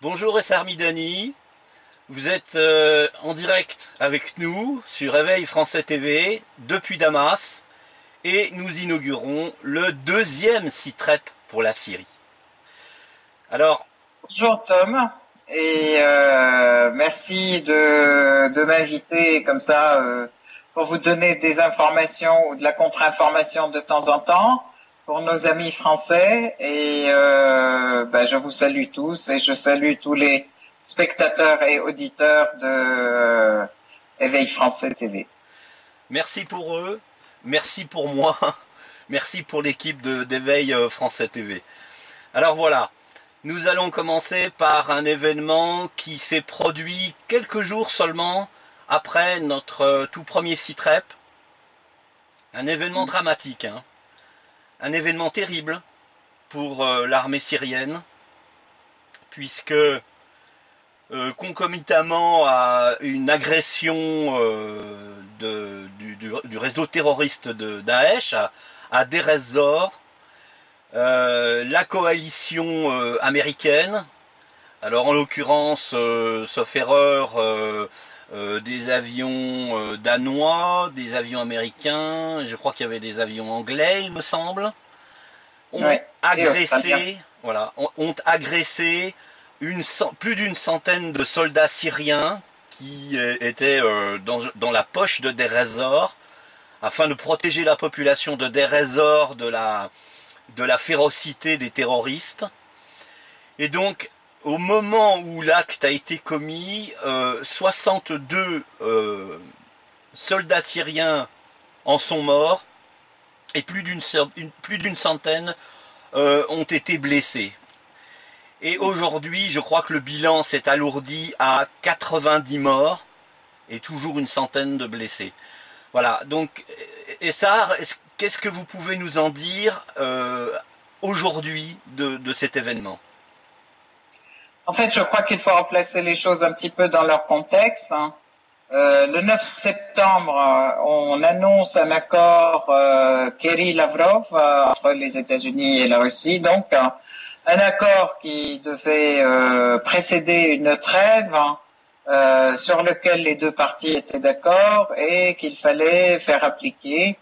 Bonjour Essar Midani, vous êtes en direct avec nous sur Réveil Français TV depuis Damas et nous inaugurons le deuxième site rep pour la Syrie. Alors, Bonjour Tom, et merci de m'inviter comme ça pour vous donner des informations ou de la contre-information de temps en temps pour nos amis français. Et je vous salue tous et je salue tous les spectateurs et auditeurs de Éveil Français TV. merci pour eux, merci pour moi, merci pour l'équipe d'Éveil Français TV. Alors voilà. Nous allons commencer par un événement qui s'est produit quelques jours seulement après notre tout premier site rep. Un événement dramatique, hein. Un événement terrible pour l'armée syrienne, puisque concomitamment à une agression du réseau terroriste de Daesh à Deir ez-Zor, la coalition américaine, alors en l'occurrence, sauf erreur, des avions danois, des avions américains, je crois qu'il y avait des avions anglais, il me semble, ont agressé, ont agressé plus d'une centaine de soldats syriens qui étaient dans la poche de Deir ez-Zor, afin de protéger la population de Deir ez-Zor de la férocité des terroristes. Et donc, au moment où l'acte a été commis, 62 soldats syriens en sont morts et plus d'une centaine ont été blessés. Et aujourd'hui, je crois que le bilan s'est alourdi à 90 morts et toujours une centaine de blessés. Voilà, donc, Essar, qu'est-ce que vous pouvez nous en dire aujourd'hui de cet événement? En fait, je crois qu'il faut replacer les choses un petit peu dans leur contexte, hein. Le 9 septembre, on annonce un accord Kerry-Lavrov entre les États-Unis et la Russie, donc un accord qui devait précéder une trêve, hein, sur lequel les deux parties étaient d'accord et qu'il fallait faire appliquer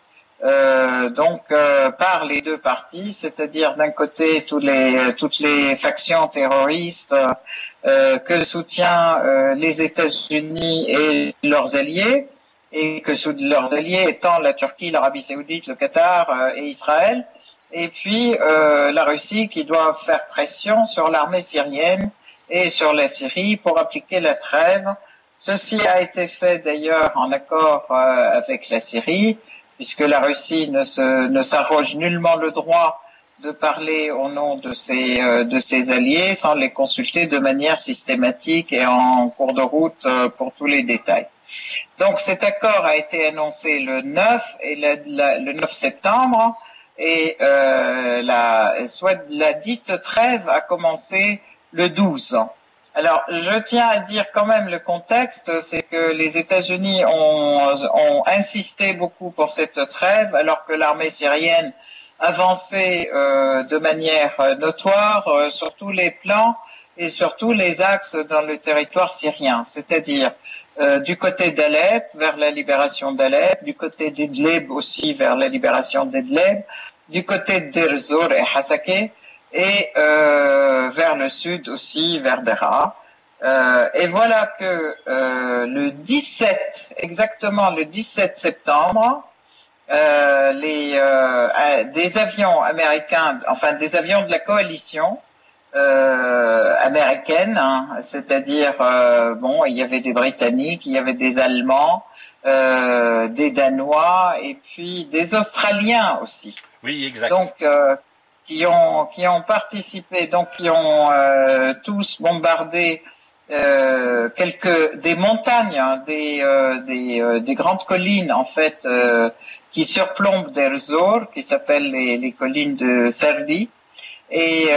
par les deux parties, c'est-à-dire d'un côté toutes les factions terroristes que soutient les États-Unis et leurs alliés, et que sous leurs alliés étant la Turquie, l'Arabie Saoudite, le Qatar et Israël, et puis la Russie qui doit faire pression sur l'armée syrienne et sur la Syrie pour appliquer la trêve. Ceci a été fait d'ailleurs en accord avec la Syrie, puisque la Russie ne s'arroge nullement le droit de parler au nom de ses alliés sans les consulter de manière systématique et en cours de route pour tous les détails. Donc cet accord a été annoncé le 9 et le 9 septembre et la dite trêve a commencé le 12. Alors, je tiens à dire quand même le contexte, c'est que les États-Unis ont insisté beaucoup pour cette trêve, alors que l'armée syrienne avançait de manière notoire sur tous les plans et sur tous les axes dans le territoire syrien, c'est-à-dire du côté d'Alep vers la libération d'Alep, du côté d'Idlib aussi vers la libération d'Idlib, du côté de Deir ez-Zor et Hasakeh, et vers le sud aussi, vers Deraa. Et voilà que exactement le 17 septembre, des avions américains, enfin des avions de la coalition américaine, hein, c'est-à-dire il y avait des Britanniques, il y avait des Allemands, des Danois et puis des Australiens aussi. Oui, exact. Donc qui ont participé, donc qui ont tous bombardé des montagnes, hein, des grandes collines en fait qui surplombent Deir ez-Zor, qui s'appellent les collines de Serdi, et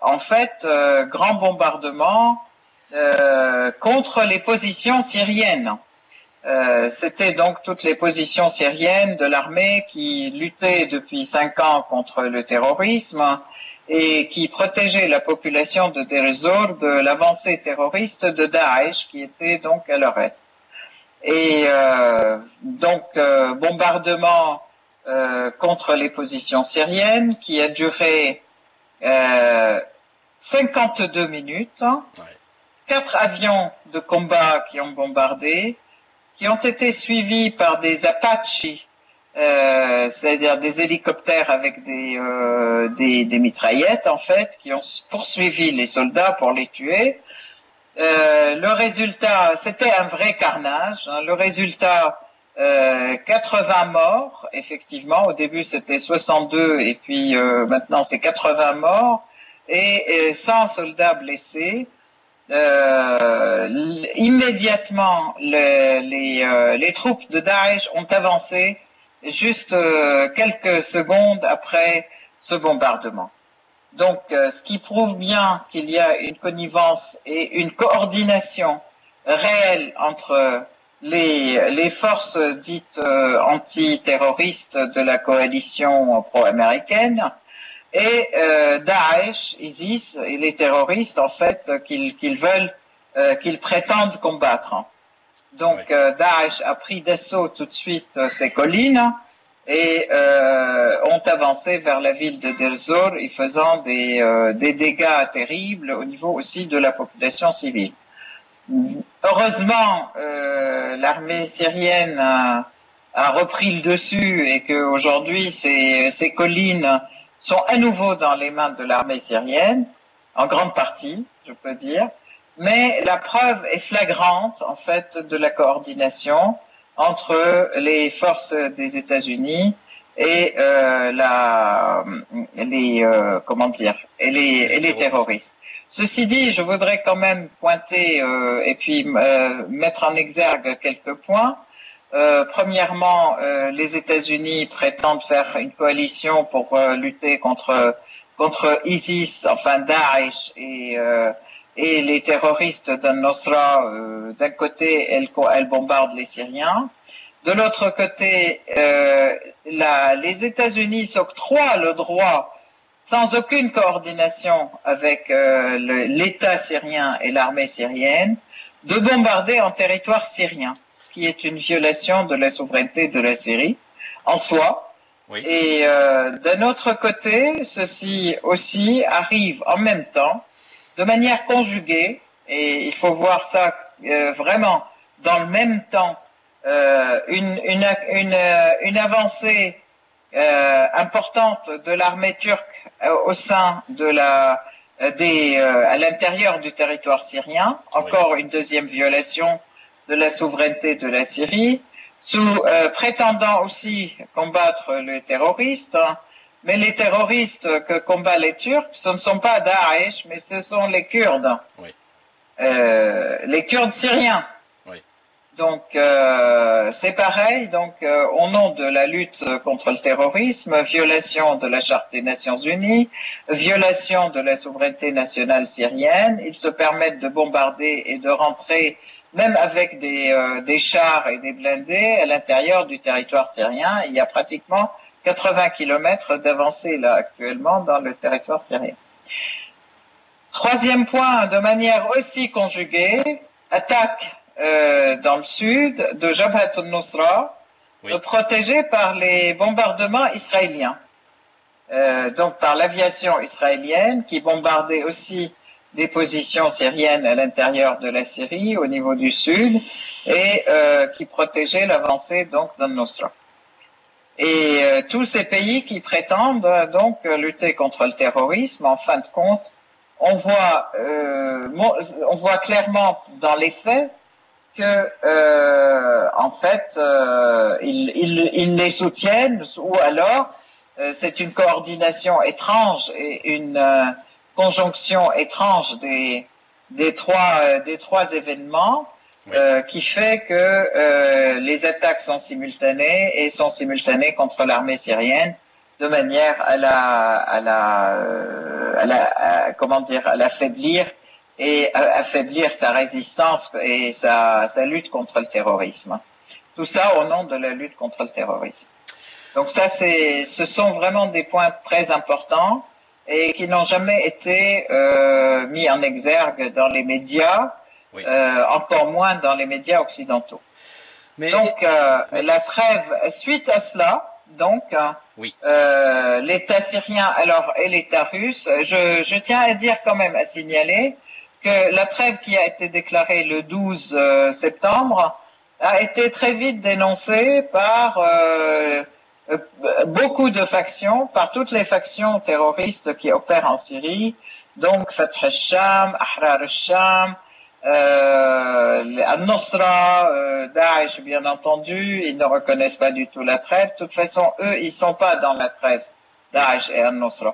en fait grand bombardement contre les positions syriennes. C'était donc toutes les positions syriennes de l'armée qui luttaient depuis 5 ans contre le terrorisme et qui protégeait la population de Deir ez-Zor de l'avancée terroriste de Daesh qui était donc à leur est. Et bombardement contre les positions syriennes qui a duré 52 minutes, 4 avions de combat qui ont bombardé, qui ont été suivis par des Apaches, c'est-à-dire des hélicoptères avec des mitraillettes en fait, qui ont poursuivi les soldats pour les tuer. Le résultat, c'était un vrai carnage. Hein. Le résultat, 80 morts, effectivement. Au début, c'était 62 et puis maintenant, c'est 80 morts et 100 soldats blessés. Immédiatement, les troupes de Daesh ont avancé juste quelques secondes après ce bombardement. Donc, ce qui prouve bien qu'il y a une connivence et une coordination réelle entre les forces dites antiterroristes de la coalition pro-américaine et Daesh, ISIS et les terroristes en fait qu'ils prétendent combattre. Donc Daesh a pris d'assaut tout de suite ces collines et ont avancé vers la ville de Deir ez-Zor y faisant des dégâts terribles au niveau aussi de la population civile. Heureusement, l'armée syrienne a repris le dessus et qu'aujourd'hui ces collines sont à nouveau dans les mains de l'armée syrienne, en grande partie, je peux dire, mais la preuve est flagrante, en fait, de la coordination entre les forces des États-Unis et les terroristes. Ceci dit, je voudrais quand même pointer et puis mettre en exergue quelques points. Premièrement, les États-Unis prétendent faire une coalition pour lutter contre ISIS, enfin Daesh et les terroristes d'Al-Nosra. D'un côté, elles bombardent les Syriens. De l'autre côté, les États-Unis s'octroient le droit, sans aucune coordination avec l'État syrien et l'armée syrienne, de bombarder en territoire syrien, ce qui est une violation de la souveraineté de la Syrie en soi. Oui. Et d'un autre côté, ceci aussi arrive en même temps, de manière conjuguée, et il faut voir ça vraiment dans le même temps, une avancée importante de l'armée turque au sein à l'intérieur du territoire syrien, encore une deuxième violation de la souveraineté de la Syrie, prétendant aussi combattre les terroristes, hein, mais les terroristes que combattent les Turcs, ce ne sont pas Daesh, mais ce sont les Kurdes, les Kurdes syriens. Donc c'est pareil, donc au nom de la lutte contre le terrorisme, violation de la Charte des Nations Unies, violation de la souveraineté nationale syrienne, ils se permettent de bombarder et de rentrer même avec des chars et des blindés à l'intérieur du territoire syrien. Il y a pratiquement 80 kilomètres d'avancée là actuellement dans le territoire syrien. Troisième point, de manière aussi conjuguée, attaque dans le sud de Jabhat al-Nusra, protégé par les bombardements israéliens, donc par l'aviation israélienne qui bombardait aussi des positions syriennes à l'intérieur de la Syrie au niveau du sud et qui protégeait l'avancée donc d'al-Nusra. Et tous ces pays qui prétendent donc lutter contre le terrorisme, en fin de compte, on voit clairement dans les faits que en fait ils les soutiennent, ou alors c'est une coordination étrange et une conjonction étrange des trois événements qui fait que les attaques sont simultanées et sont simultanées contre l'armée syrienne de manière à l'affaiblir et affaiblir sa résistance et sa lutte contre le terrorisme. Tout ça au nom de la lutte contre le terrorisme. Donc ça, ce sont vraiment des points très importants. et qui n'ont jamais été mis en exergue dans les médias, Oui. encore moins dans les médias occidentaux. Mais, Donc la trêve, suite à cela, donc oui. l'État syrien alors et l'État russe, je tiens à dire quand même, à signaler que la trêve qui a été déclarée le 12 septembre a été très vite dénoncée par beaucoup de factions, par toutes les factions terroristes qui opèrent en Syrie, donc Fath al-Sham, Ahrar al-Sham, Al-Nusra, Daesh bien entendu, ils ne reconnaissent pas du tout la trêve. De toute façon, eux, ils sont pas dans la trêve, Daesh et Al-Nusra.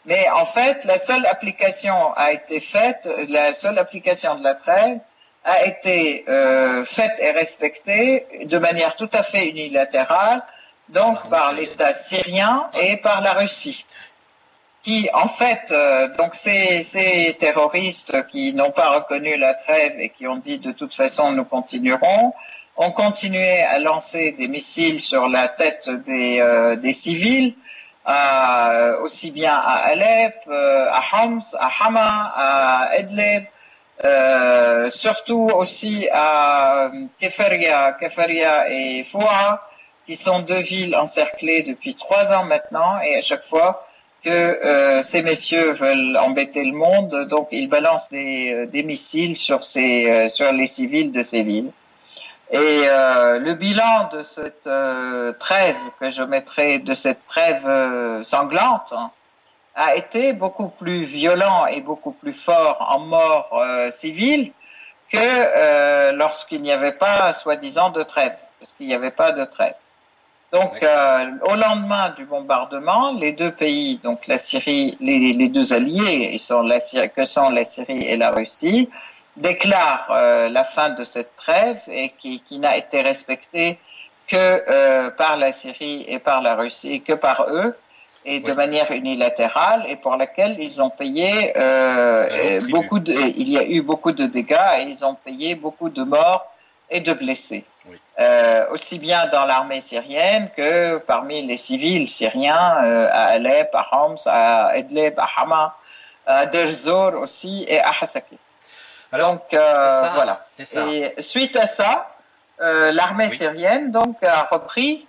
Mais en fait, la seule application a été faite, la seule application de la trêve a été faite et respectée de manière tout à fait unilatérale, donc par l'État syrien et par la Russie, qui en fait, donc ces terroristes qui n'ont pas reconnu la trêve et qui ont dit de toute façon nous continuerons, ont continué à lancer des missiles sur la tête des civils, aussi bien à Alep, à Homs, à Hama, à Idlib, surtout aussi à Kefaria et Foua, qui sont deux villes encerclées depuis 3 ans maintenant, et à chaque fois que ces messieurs veulent embêter le monde, donc ils balancent des missiles sur les civils de ces villes. Et le bilan de cette trêve que je mettrai, de cette trêve sanglante, a été beaucoup plus violent et beaucoup plus fort en morts civils que lorsqu'il n'y avait pas soi-disant de trêve, parce qu'il n'y avait pas de trêve. Donc, au lendemain du bombardement, les deux pays, donc la Syrie, les deux alliés, que sont la Syrie et la Russie, déclarent la fin de cette trêve et qui n'a été respectée que par la Syrie et par la Russie, que par eux, et de manière unilatérale, et pour laquelle ils ont payé il y a eu beaucoup de dégâts et ils ont payé beaucoup de morts et de blessés. Oui. Aussi bien dans l'armée syrienne que parmi les civils syriens, à Alep, à Homs, à Idlib, à Hama, à Deir Zor aussi et à Hasaki. Alors, donc voilà. Et suite à ça, l'armée syrienne donc a repris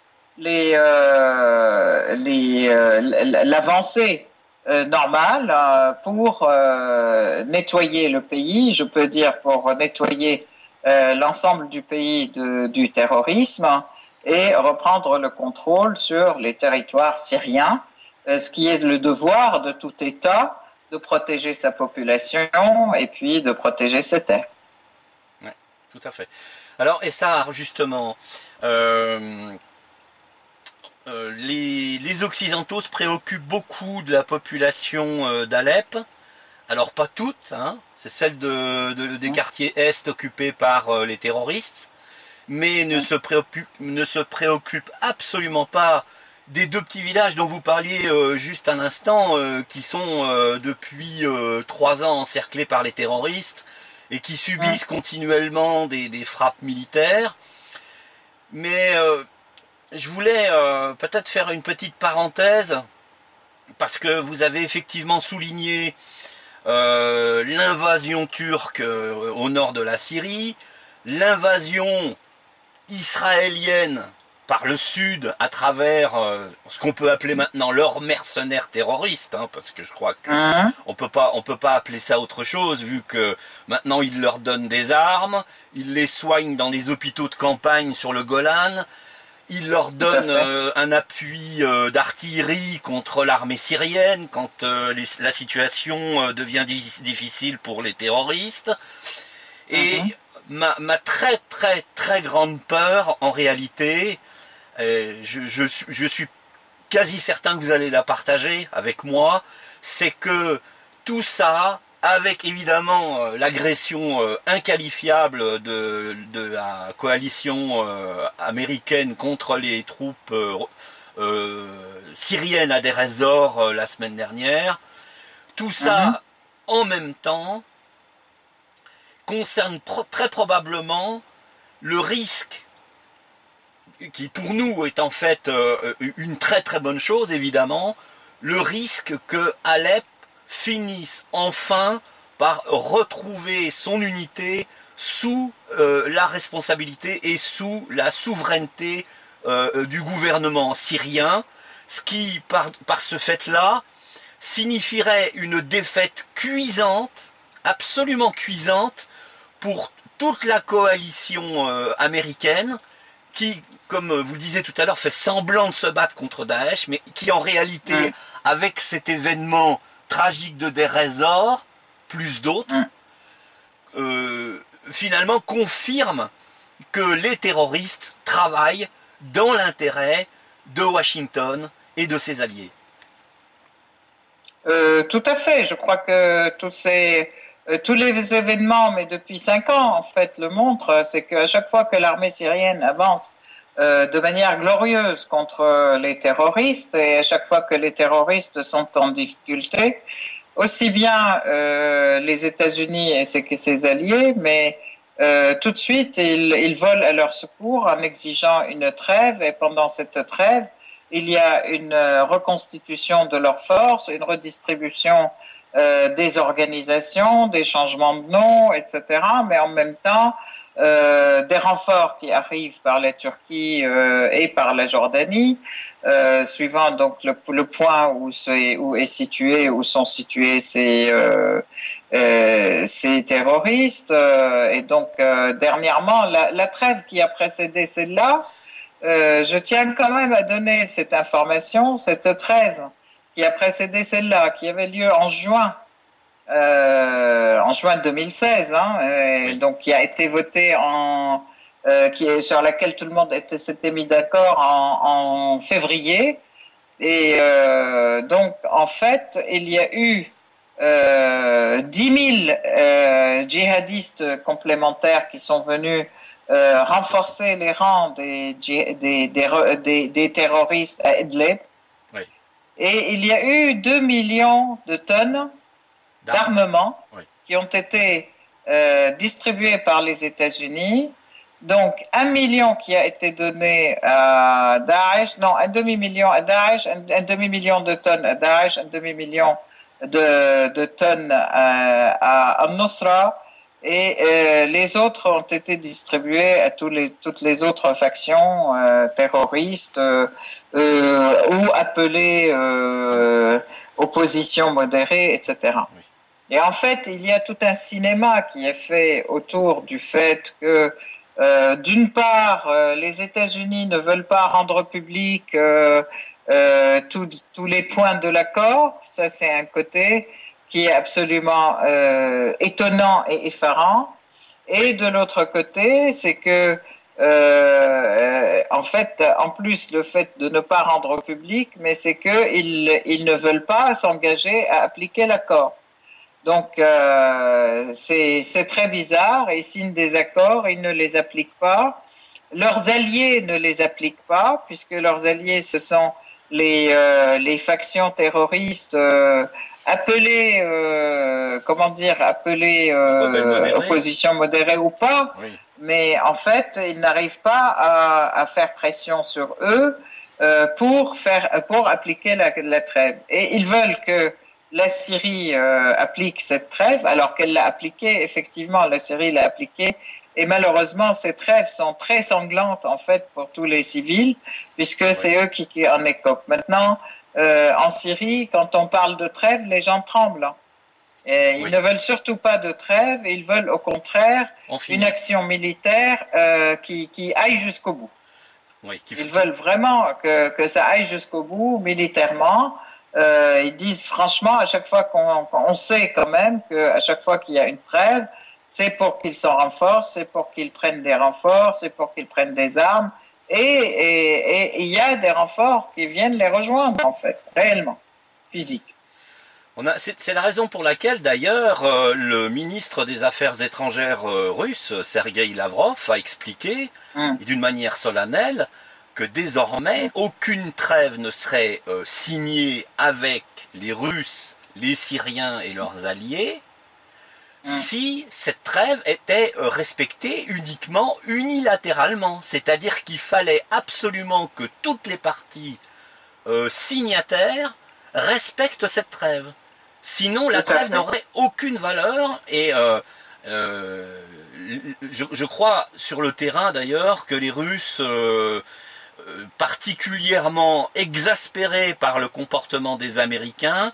l'avancée normale pour nettoyer le pays, je peux dire pour nettoyer l'ensemble du pays du terrorisme et reprendre le contrôle sur les territoires syriens, ce qui est le devoir de tout État, de protéger sa population et puis de protéger ses terres. Oui, tout à fait. Alors, et ça, justement, les Occidentaux se préoccupent beaucoup de la population d'Alep. Alors, pas toutes, hein. C'est celle des quartiers est occupés par les terroristes, mais ne se préoccupent absolument pas des deux petits villages dont vous parliez juste un instant, qui sont depuis 3 ans encerclés par les terroristes et qui subissent continuellement des frappes militaires. Mais je voulais peut-être faire une petite parenthèse, parce que vous avez effectivement souligné l'invasion turque au nord de la Syrie, l'invasion israélienne par le sud à travers ce qu'on peut appeler maintenant leurs mercenaires terroristes, hein, parce que je crois que on peut pas appeler ça autre chose, vu que maintenant ils leur donnent des armes, ils les soignent dans les hôpitaux de campagne sur le Golan, ils leur donnent un appui d'artillerie contre l'armée syrienne quand la situation devient difficile pour les terroristes. Et ma très très très grande peur, en réalité, je suis quasi certain que vous allez la partager avec moi, c'est que tout ça, avec évidemment l'agression inqualifiable de la coalition américaine contre les troupes syriennes à Deir ez-Zor la semaine dernière, tout ça en même temps concerne très probablement le risque, qui pour nous est en fait une très très bonne chose évidemment, le risque que Alep finisse enfin par retrouver son unité sous la responsabilité et sous la souveraineté du gouvernement syrien, ce qui, par ce fait-là, signifierait une défaite cuisante, absolument cuisante, pour toute la coalition américaine, qui, comme vous le disiez tout à l'heure, fait semblant de se battre contre Daesh, mais qui en réalité, avec cet événement tragique de Deir ez-Zor, plus d'autres, finalement confirme que les terroristes travaillent dans l'intérêt de Washington et de ses alliés. Tout à fait. Je crois que tous les événements, mais depuis 5 ans, en fait, le montrent, c'est qu'à chaque fois que l'armée syrienne avance de manière glorieuse contre les terroristes, et à chaque fois que les terroristes sont en difficulté, aussi bien les États-Unis et ses alliés, mais tout de suite, ils volent à leur secours en exigeant une trêve, et pendant cette trêve, il y a une reconstitution de leurs forces, une redistribution des organisations, des changements de nom, etc. Mais en même temps, des renforts qui arrivent par la Turquie et par la Jordanie, suivant donc le point où sont situés ces terroristes. Et donc, dernièrement, la trêve qui a précédé celle-là, je tiens quand même à donner cette information, cette trêve qui a précédé celle-là, qui avait lieu en juin 2016, oui. Donc qui a été votée sur laquelle tout le monde s'était mis d'accord en février. Et donc en fait, il y a eu 10 000 djihadistes complémentaires qui sont venus renforcer les rangs des terroristes à Idlib. Oui. Et il y a eu 2 millions de tonnes d'armement qui ont été distribués par les États-Unis. Donc, 1 million qui a été donné à Daesh, non, un demi-million à Daesh, un demi-million de tonnes à Daesh, un demi-million de tonnes à Al-Nusra, et les autres ont été distribués à toutes les autres factions terroristes ou appelées opposition modérée, etc. Oui. Et en fait, il y a tout un cinéma qui est fait autour du fait que, d'une part, les États-Unis ne veulent pas rendre public tous les points de l'accord. Ça, c'est un côté qui est absolument étonnant et effarant. Et de l'autre côté, c'est que, en fait, en plus, le fait de ne pas rendre public, mais c'est qu'ils ne veulent pas s'engager à appliquer l'accord. Donc, c'est très bizarre. Ils signent des accords, ils ne les appliquent pas. Leurs alliés ne les appliquent pas, puisque leurs alliés, ce sont les factions terroristes appelées opposition modérée ou pas. Oui. Mais en fait, ils n'arrivent pas à faire pression sur eux pour appliquer la trêve. Et ils veulent que la Syrie applique cette trêve, alors qu'elle l'a appliquée, effectivement, la Syrie l'a appliquée, et malheureusement, ces trêves sont très sanglantes, en fait, pour tous les civils, puisque c'est eux qui en écopent. Maintenant, en Syrie, quand on parle de trêve, les gens tremblent. Et ils ne veulent surtout pas de trêve, et ils veulent au contraire une action militaire qui aille jusqu'au bout. Oui, ils veulent vraiment que ça aille jusqu'au bout militairement. Ils disent franchement, à chaque fois qu'on sait quand même qu'à chaque fois qu'il y a une trêve, c'est pour qu'ils s'en renforcent, c'est pour qu'ils prennent des renforts, c'est pour qu'ils prennent des armes, et il y a des renforts qui viennent les rejoindre en fait, réellement, physique. C'est la raison pour laquelle d'ailleurs le ministre des Affaires étrangères russe, Sergueï Lavrov, a expliqué d'une manière solennelle que désormais aucune trêve ne serait signée avec les Russes, les Syriens et leurs alliés si cette trêve était respectée uniquement unilatéralement. C'est-à-dire qu'il fallait absolument que toutes les parties signataires respectent cette trêve. Sinon, la trêve n'aurait aucune valeur et je crois sur le terrain d'ailleurs que les Russes, particulièrement exaspérés par le comportement des Américains,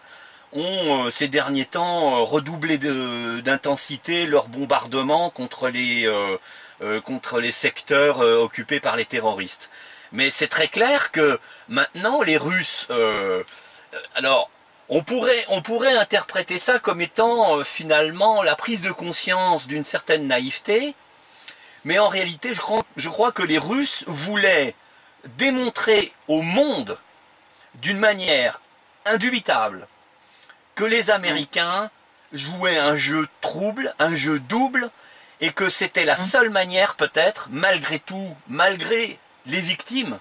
ont ces derniers temps redoublé d'intensité leurs bombardements contre les secteurs occupés par les terroristes. Mais c'est très clair que maintenant les Russes, alors on pourrait interpréter ça comme étant finalement la prise de conscience d'une certaine naïveté, mais en réalité je crois que les Russes voulaient démontrer au monde d'une manière indubitable que les Américains jouaient un jeu trouble, un jeu double, et que c'était la seule manière peut-être, malgré tout, malgré les victimes,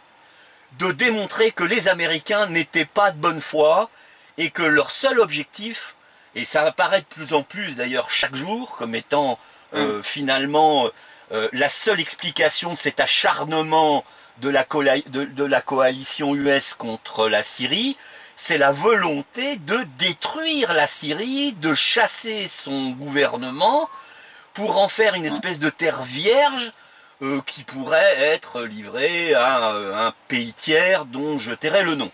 de démontrer que les Américains n'étaient pas de bonne foi et que leur seul objectif, et ça apparaît de plus en plus d'ailleurs chaque jour comme étant finalement la seule explication de cet acharnement de la coalition US contre la Syrie, c'est la volonté de détruire la Syrie, de chasser son gouvernement pour en faire une espèce de terre vierge qui pourrait être livrée à un pays tiers dont je tairai le nom.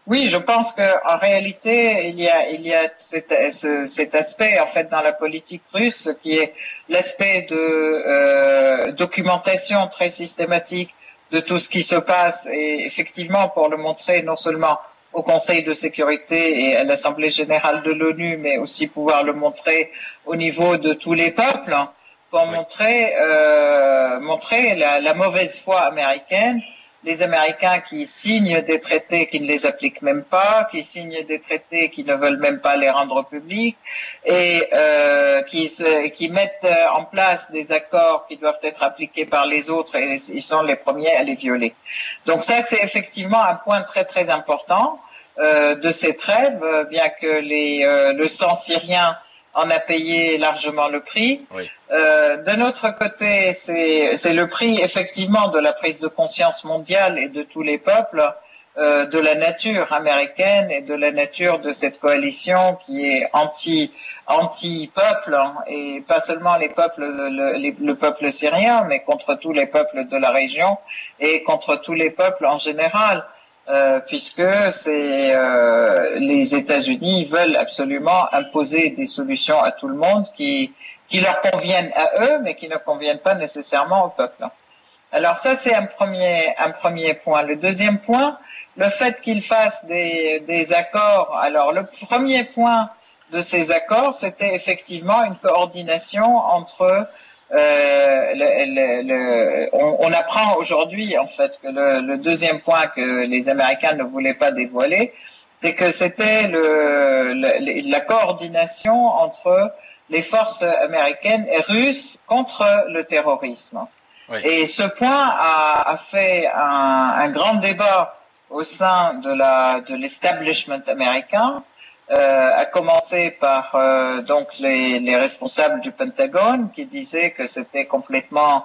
Oui, je pense qu'en réalité, il y a cet aspect en fait dans la politique russe qui est l'aspect de documentation très systématique de tout ce qui se passe, et effectivement pour le montrer non seulement au Conseil de sécurité et à l'Assemblée générale de l'ONU, mais aussi pouvoir le montrer au niveau de tous les peuples, pour montrer la mauvaise foi américaine, les Américains qui signent des traités qui ne les appliquent même pas, qui signent des traités qui ne veulent même pas les rendre publics, et qui mettent en place des accords qui doivent être appliqués par les autres, et ils sont les premiers à les violer. Donc ça, c'est effectivement un point très très important de ces trêves, bien que le sang syrien en a payé largement le prix. Oui. D'un autre côté, c'est le prix effectivement de la prise de conscience mondiale et de tous les peuples de la nature américaine et de la nature de cette coalition qui est anti-peuple, et pas seulement les peuples, le peuple syrien, mais contre tous les peuples de la région et contre tous les peuples en général. Puisque les États-Unis veulent absolument imposer des solutions à tout le monde qui leur conviennent à eux, mais qui ne conviennent pas nécessairement au peuple. Alors ça, c'est un premier point. Le deuxième point, le fait qu'ils fassent des accords. Alors le premier point de ces accords, c'était effectivement une coordination entre on apprend aujourd'hui en fait que le deuxième point que les Américains ne voulaient pas dévoiler, c'est que c'était la coordination entre les forces américaines et russes contre le terrorisme. Oui. Et ce point a fait un grand débat au sein de l'establishment américain. A commencé par donc les responsables du Pentagone qui disaient que c'était complètement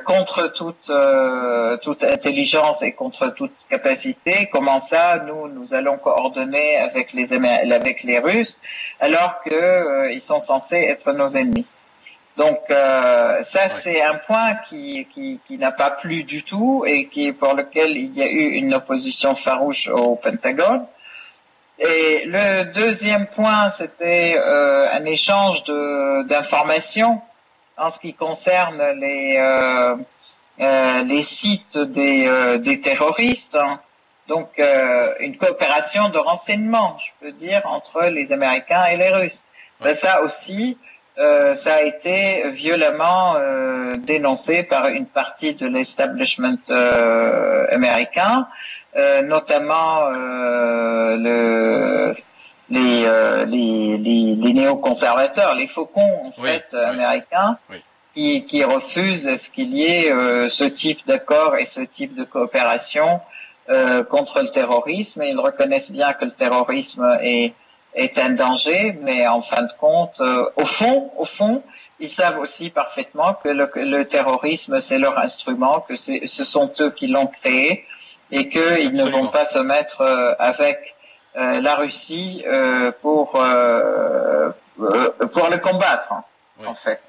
contre toute intelligence et contre toute capacité. Comment ça, nous allons coordonner avec les Russes alors que ils sont censés être nos ennemis. Donc ça, c'est un point qui n'a pas plu du tout et pour lequel il y a eu une opposition farouche au Pentagone. Et le deuxième point, c'était un échange d'informations en ce qui concerne les sites des terroristes. Hein. Donc une coopération de renseignement, je peux dire, entre les Américains et les Russes. Ouais. Ben, ça aussi. Ça a été violemment dénoncé par une partie de l'establishment américain, notamment les néoconservateurs, les faucons en fait américains, qui refusent à ce qu'il y ait ce type d'accord et ce type de coopération contre le terrorisme. Et ils reconnaissent bien que le terrorisme est un danger, mais en fin de compte, au fond, ils savent aussi parfaitement que le terrorisme, c'est leur instrument, que ce sont eux qui l'ont créé et qu'ils ne vont pas se mettre avec la Russie pour le combattre, en fait.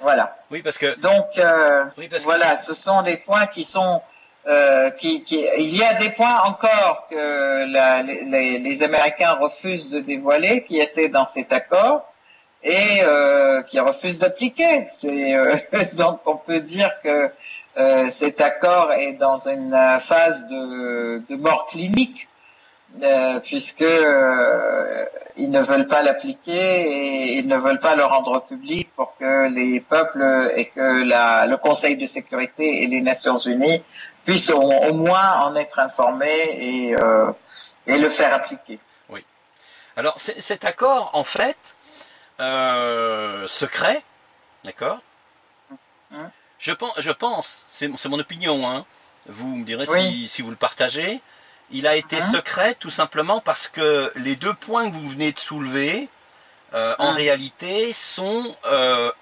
Voilà. Oui, parce que donc voilà, ce sont des points qui sont il y a des points encore que les Américains refusent de dévoiler, qui étaient dans cet accord et qui refusent d'appliquer. Donc on peut dire que cet accord est dans une phase de mort clinique. Puisque ils ne veulent pas l'appliquer et ils ne veulent pas le rendre public pour que les peuples et que le Conseil de sécurité et les Nations Unies puissent au moins en être informés et le faire appliquer. Oui. Alors cet accord, en fait, secret, d'accord. Je pense, c'est mon opinion, hein. Vous me direz si vous le partagez. Il a été secret tout simplement parce que les deux points que vous venez de soulever, en réalité, sont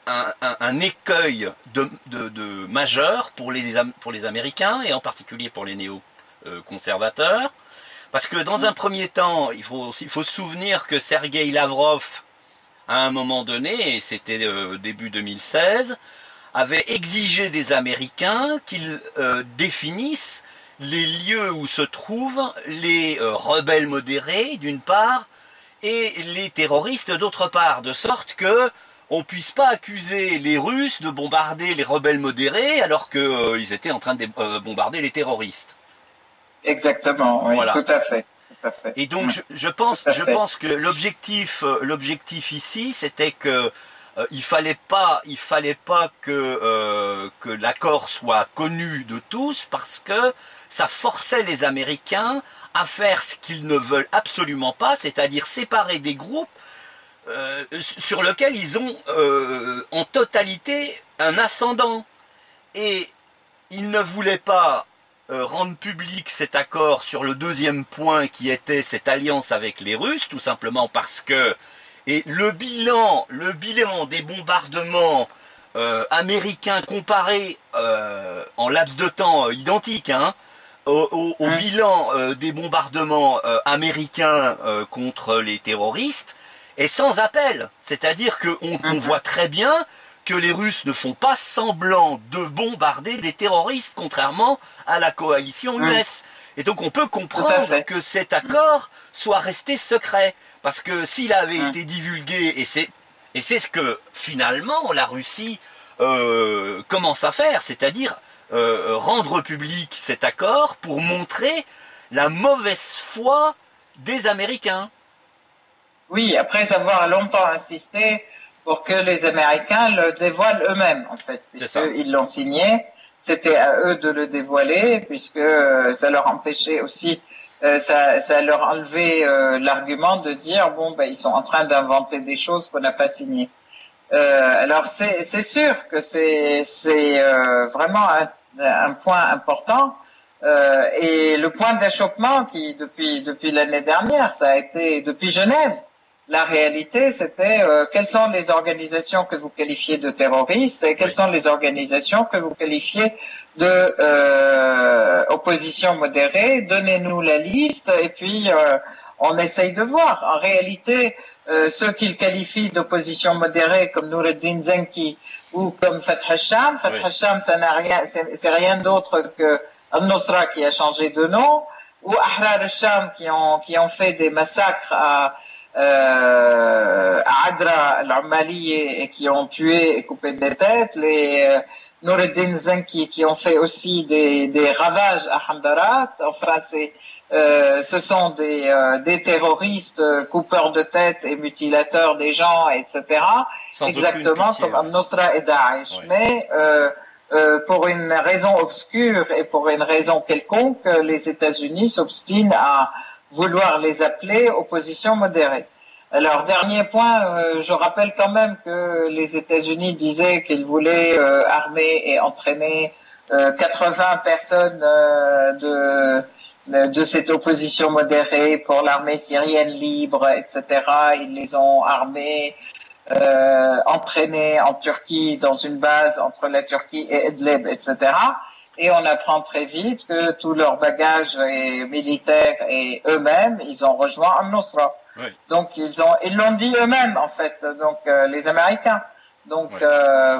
un écueil de majeur pour les Américains et en particulier pour les néo-conservateurs. Parce que dans un premier temps, il faut se souvenir que Sergueï Lavrov, à un moment donné, et c'était début 2016, avait exigé des Américains qu'ils définissent les lieux où se trouvent les rebelles modérés d'une part et les terroristes d'autre part, de sorte que on puisse pas accuser les Russes de bombarder les rebelles modérés alors que ils étaient en train de bombarder les terroristes. Exactement, oui, voilà. Tout à fait. Et donc je pense que l'objectif ici c'était que il fallait pas que l'accord soit connu de tous parce que ça forçait les Américains à faire ce qu'ils ne veulent absolument pas, c'est-à-dire séparer des groupes sur lesquels ils ont en totalité un ascendant. Et ils ne voulaient pas rendre public cet accord sur le deuxième point qui était cette alliance avec les Russes, tout simplement parce que le bilan des bombardements américains comparé en laps de temps identique, au bilan des bombardements américains contre les terroristes est sans appel. C'est-à-dire qu'on voit très bien que les Russes ne font pas semblant de bombarder des terroristes, contrairement à la coalition US. Et donc on peut comprendre que cet accord soit resté secret. Parce que s'il avait été divulgué, et c'est ce que finalement la Russie commence à faire, c'est-à-dire rendre public cet accord pour montrer la mauvaise foi des Américains. Oui, après avoir longtemps insisté pour que les Américains le dévoilent eux-mêmes, en fait, puisqu'ils l'ont signé. C'était à eux de le dévoiler, puisque ça leur empêchait aussi, ça leur enlevait l'argument de dire ils sont en train d'inventer des choses qu'on n'a pas signées. Alors c'est sûr que c'est vraiment un point important. Et le point d'achoppement qui depuis l'année dernière, ça a été depuis Genève. La réalité, c'était quelles sont les organisations que vous qualifiez de terroristes et quelles sont les organisations que vous qualifiez de opposition modérée. Donnez-nous la liste et puis on essaye de voir. En réalité, ceux qu'ils qualifient d'opposition modérée comme Noureddin Zenki ou comme Fath Hasham, ça n'a rien, c'est rien d'autre que Al-Nusra qui a changé de nom, ou Ahrar al-Sham qui ont fait des massacres à Adra al-Umali et qui ont tué et coupé des têtes, les Noureddin Zenki qui ont fait aussi des ravages à Hamdarat. Enfin, ce sont des terroristes coupeurs de têtes et mutilateurs des gens, etc. Exactement comme Al-Nusra et Daesh. Mais pour une raison obscure et pour une raison quelconque, les États-Unis s'obstinent à vouloir les appeler opposition modérée. Alors, dernier point, je rappelle quand même que les États-Unis disaient qu'ils voulaient armer et entraîner 80 personnes de cette opposition modérée pour l'armée syrienne libre, etc. Ils les ont armés entraînés en Turquie dans une base entre la Turquie et Idlib, etc. Et on apprend très vite que tout leur bagage est militaire et eux-mêmes, ils ont rejoint Al-Nusra. Oui. Donc ils l'ont dit eux-mêmes en fait, donc les Américains. Donc oui.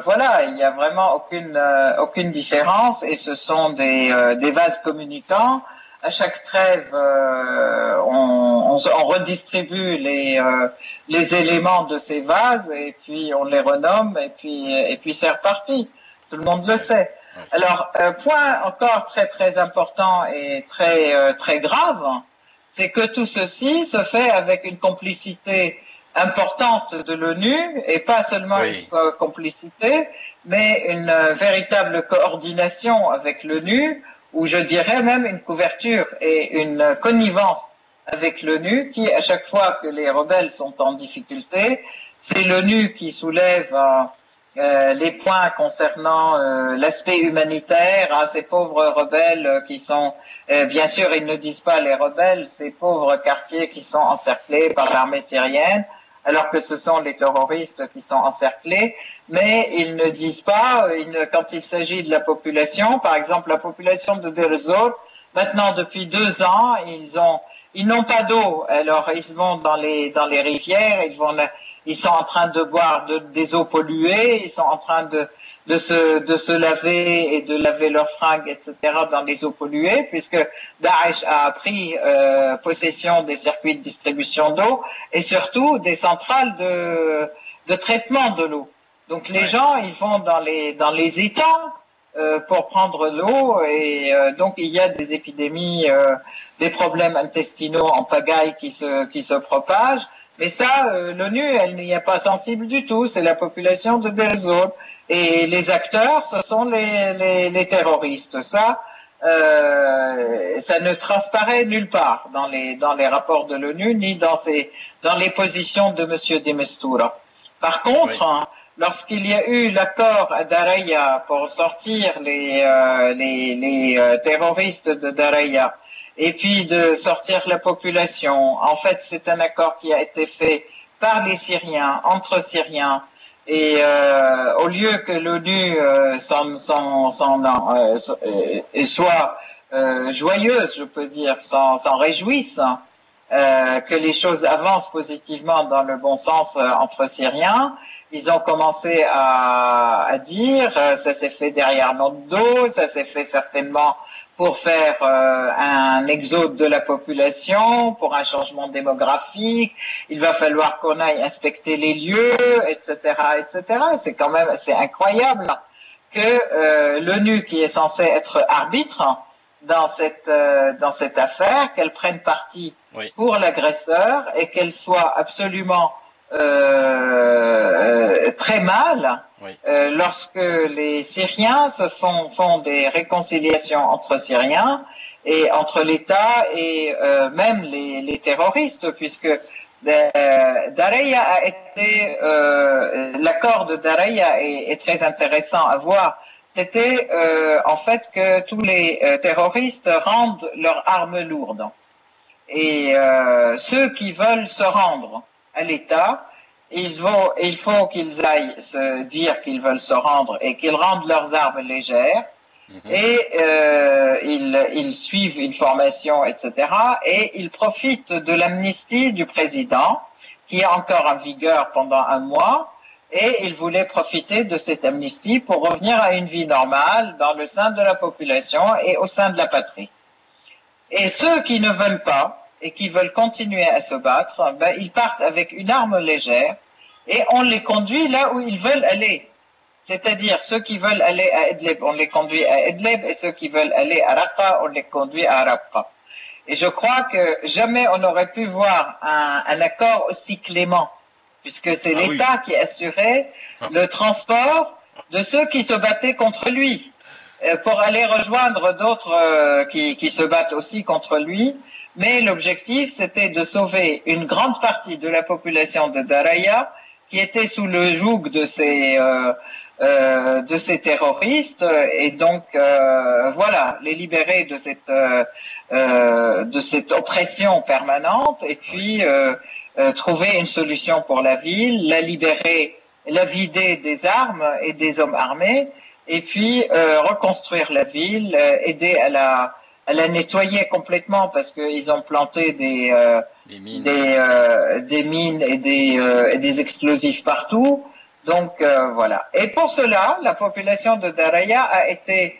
Voilà, il y a vraiment aucune différence et ce sont des vases communicants. À chaque trêve, on redistribue les éléments de ces vases et puis on les renomme et puis c'est reparti. Tout le monde le sait. Oui. Alors point encore très très important et très grave, c'est que tout ceci se fait avec une complicité importante de l'ONU et pas seulement oui. Une complicité, mais une véritable coordination avec l'ONU, ou je dirais même une couverture et une connivence avec l'ONU qui, à chaque fois que les rebelles sont en difficulté, c'est l'ONU qui soulève les points concernant l'aspect humanitaire, ces pauvres rebelles qui sont, bien sûr ils ne disent pas les rebelles, ces pauvres quartiers qui sont encerclés par l'armée syrienne, alors que ce sont les terroristes qui sont encerclés, mais ils ne disent pas, quand il s'agit de la population, par exemple la population de Deir ez-Zor, maintenant depuis 2 ans, ils n'ont pas d'eau, alors ils vont dans les rivières, ils sont en train de boire des eaux polluées, ils sont en train de se laver et de laver leurs fringues, etc. dans les eaux polluées, puisque Daesh a pris possession des circuits de distribution d'eau et surtout des centrales de traitement de l'eau. Donc les gens, ils vont dans les étangs pour prendre l'eau et donc il y a des épidémies, des problèmes intestinaux en pagaille qui se propagent. Mais ça, l'ONU, elle n'y est pas sensible du tout. C'est la population de Deir ez-Zor. Et les acteurs, ce sont les terroristes. Ça ne transparaît nulle part dans les rapports de l'ONU, ni dans les positions de Monsieur de Mistura. Par contre, oui. Lorsqu'il y a eu l'accord à Daraya pour sortir les terroristes de Daraya, et puis de sortir la population. En fait, c'est un accord qui a été fait par les Syriens, entre Syriens, et au lieu que l'ONU soit joyeuse, je peux dire, s'en réjouisse, que les choses avancent positivement dans le bon sens entre Syriens, ils ont commencé à dire, ça s'est fait derrière notre dos, ça s'est fait certainement pour faire un exode de la population, pour un changement démographique, il va falloir qu'on aille inspecter les lieux, etc., etc. C'est incroyable que l'ONU, qui est censée être arbitre dans cette affaire, qu'elle prenne parti oui. pour l'agresseur et qu'elle soit absolument très mal oui. Lorsque les Syriens font des réconciliations entre Syriens et entre l'État et même les terroristes, puisque Daraya a été l'accord de Daraya est très intéressant à voir. C'était en fait que tous les terroristes rendent leurs armes lourdes et ceux qui veulent se rendre à l'État, il faut qu'ils aillent se dire qu'ils veulent se rendre et qu'ils rendent leurs armes légères et ils suivent une formation, etc. Et ils profitent de l'amnistie du président qui est encore en vigueur pendant 1 mois et ils voulaient profiter de cette amnistie pour revenir à une vie normale dans le sein de la population et au sein de la patrie. Et ceux qui ne veulent pas et qui veulent continuer à se battre, ils partent avec une arme légère et on les conduit là où ils veulent aller. C'est-à-dire ceux qui veulent aller à Idlib, on les conduit à Idlib et ceux qui veulent aller à Raqqa, on les conduit à Raqqa. Et je crois que jamais on n'aurait pu voir un accord aussi clément, puisque c'est l'État qui assurait le transport de ceux qui se battaient contre lui, pour aller rejoindre d'autres qui se battent aussi contre lui. Mais l'objectif, c'était de sauver une grande partie de la population de Daraya qui était sous le joug de ces terroristes et donc voilà, les libérer de cette oppression permanente et puis trouver une solution pour la ville, la libérer, la vider des armes et des hommes armés, et puis reconstruire la ville, aider à la nettoyer complètement parce qu'ils ont planté des mines et des explosifs partout. Donc voilà. Et pour cela, la population de Daraya a été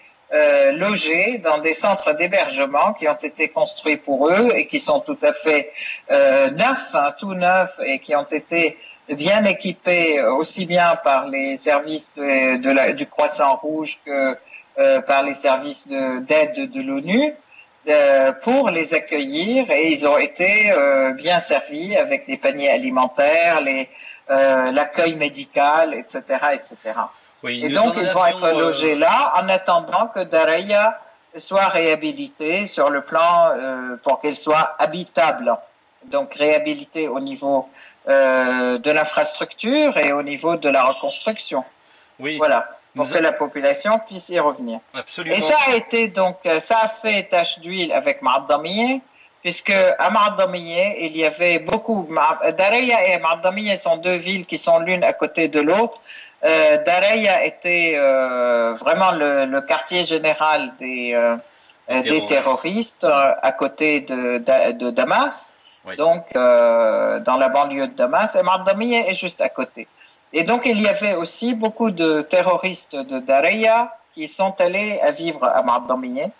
logés dans des centres d'hébergement qui ont été construits pour eux et qui sont tout à fait neufs, hein, tout neufs, et qui ont été bien équipés aussi bien par les services du Croissant Rouge que par les services d'aide de l'ONU pour les accueillir, et ils ont été bien servis avec les paniers alimentaires, l'accueil médical, etc., etc. Oui, Et donc, ils vont être logés là en attendant que Daraya soit réhabilitée sur le plan pour qu'elle soit habitable. Donc, réhabilitée au niveau de l'infrastructure et au niveau de la reconstruction. Oui. Voilà, pour que la population puisse y revenir. Absolument. Et ça a été donc, ça a fait tache d'huile avec Ma'adamiyeh, puisque à Ma'adamiyeh, il y avait beaucoup. Daraya et Ma'adamiyeh sont deux villes qui sont l'une à côté de l'autre. Daraya était vraiment le quartier général des terroristes à côté de Damas, oui. Donc dans la banlieue de Damas, et Ma'adamiyeh est juste à côté. Et donc il y avait aussi beaucoup de terroristes de Daraya qui sont allés à vivre à Ma'adamiyeh,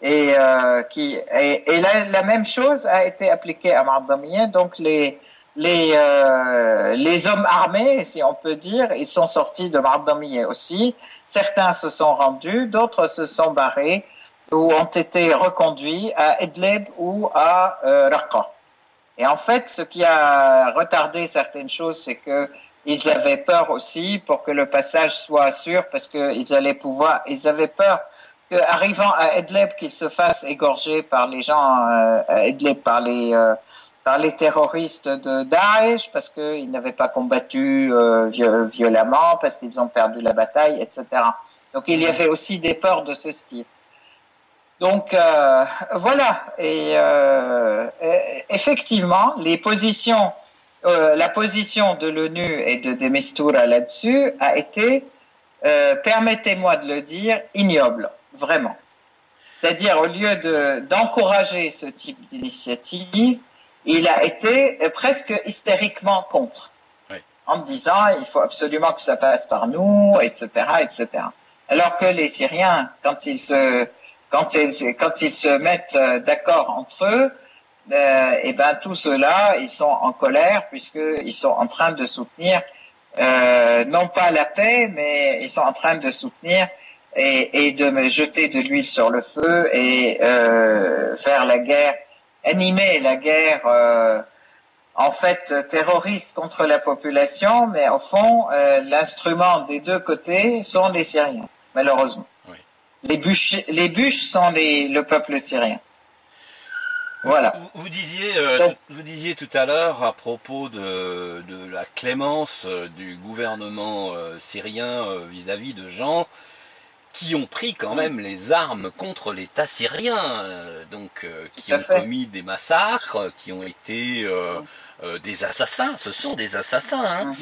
et la même chose a été appliquée à Ma'adamiyeh. Donc les hommes armés, si on peut dire, ils sont sortis de Ma'adamiyeh aussi. Certains se sont rendus, d'autres se sont barrés ou ont été reconduits à Idlib ou à Raqqa. Et en fait, ce qui a retardé certaines choses, c'est que ils avaient peur aussi pour que le passage soit sûr, parce qu'ils avaient peur qu'arrivant à Idlib, qu'ils se fassent égorger par les gens à Idlib, par les terroristes de Daesh, parce qu'ils n'avaient pas combattu violemment, parce qu'ils ont perdu la bataille, etc. Donc il y avait aussi des peurs de ce style. Donc voilà. Et effectivement, la position de l'ONU et de Mistura là-dessus a été, permettez-moi de le dire, ignoble, vraiment. C'est-à-dire, au lieu d'encourager ce type d'initiative, il a été presque hystériquement contre, oui. En disant il faut absolument que ça passe par nous, etc., etc. Alors que les Syriens, quand ils se mettent d'accord entre eux, et ben tout cela, ils sont en colère puisqu'ils sont en train de soutenir non pas la paix, mais ils sont en train de soutenir et de jeter de l'huile sur le feu et faire la guerre. Animer la guerre en fait terroriste contre la population, mais au fond l'instrument des deux côtés sont les Syriens, malheureusement. Oui. Les bûches sont le peuple syrien. Voilà. Vous disiez tout à l'heure à propos de la clémence du gouvernement syrien vis-à-vis de gens qui ont pris quand même les armes contre l'État syrien, qui ont commis des massacres, qui ont été des assassins. Ce sont des assassins, hein.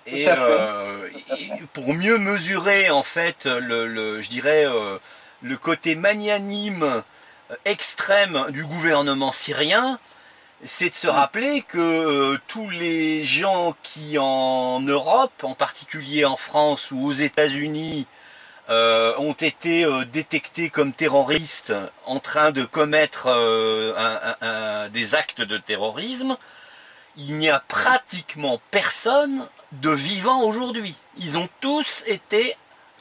Et pour mieux mesurer en fait je dirais le côté magnanime extrême du gouvernement syrien, c'est de se rappeler que tous les gens qui en Europe, en particulier en France ou aux États-Unis, ont été détectés comme terroristes en train de commettre des actes de terrorisme, il n'y a pratiquement personne de vivant aujourd'hui. Ils ont tous été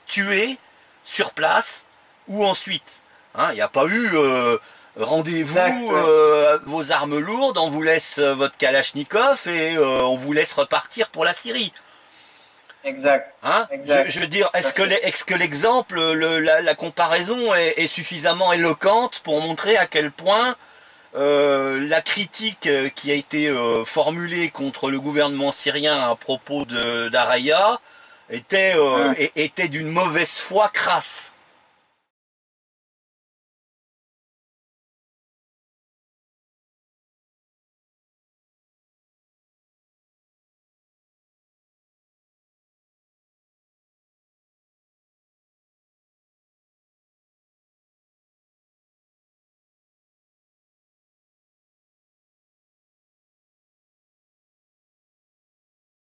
tués sur place ou ensuite. Hein, il n'y a pas eu rendez-vous, vos armes lourdes, on vous laisse votre Kalachnikov et on vous laisse repartir pour la Syrie. Exact. Hein, exact. Je veux dire, est-ce que l'exemple, la comparaison est suffisamment éloquente pour montrer à quel point la critique qui a été formulée contre le gouvernement syrien à propos de Daraya était d'une mauvaise foi crasse.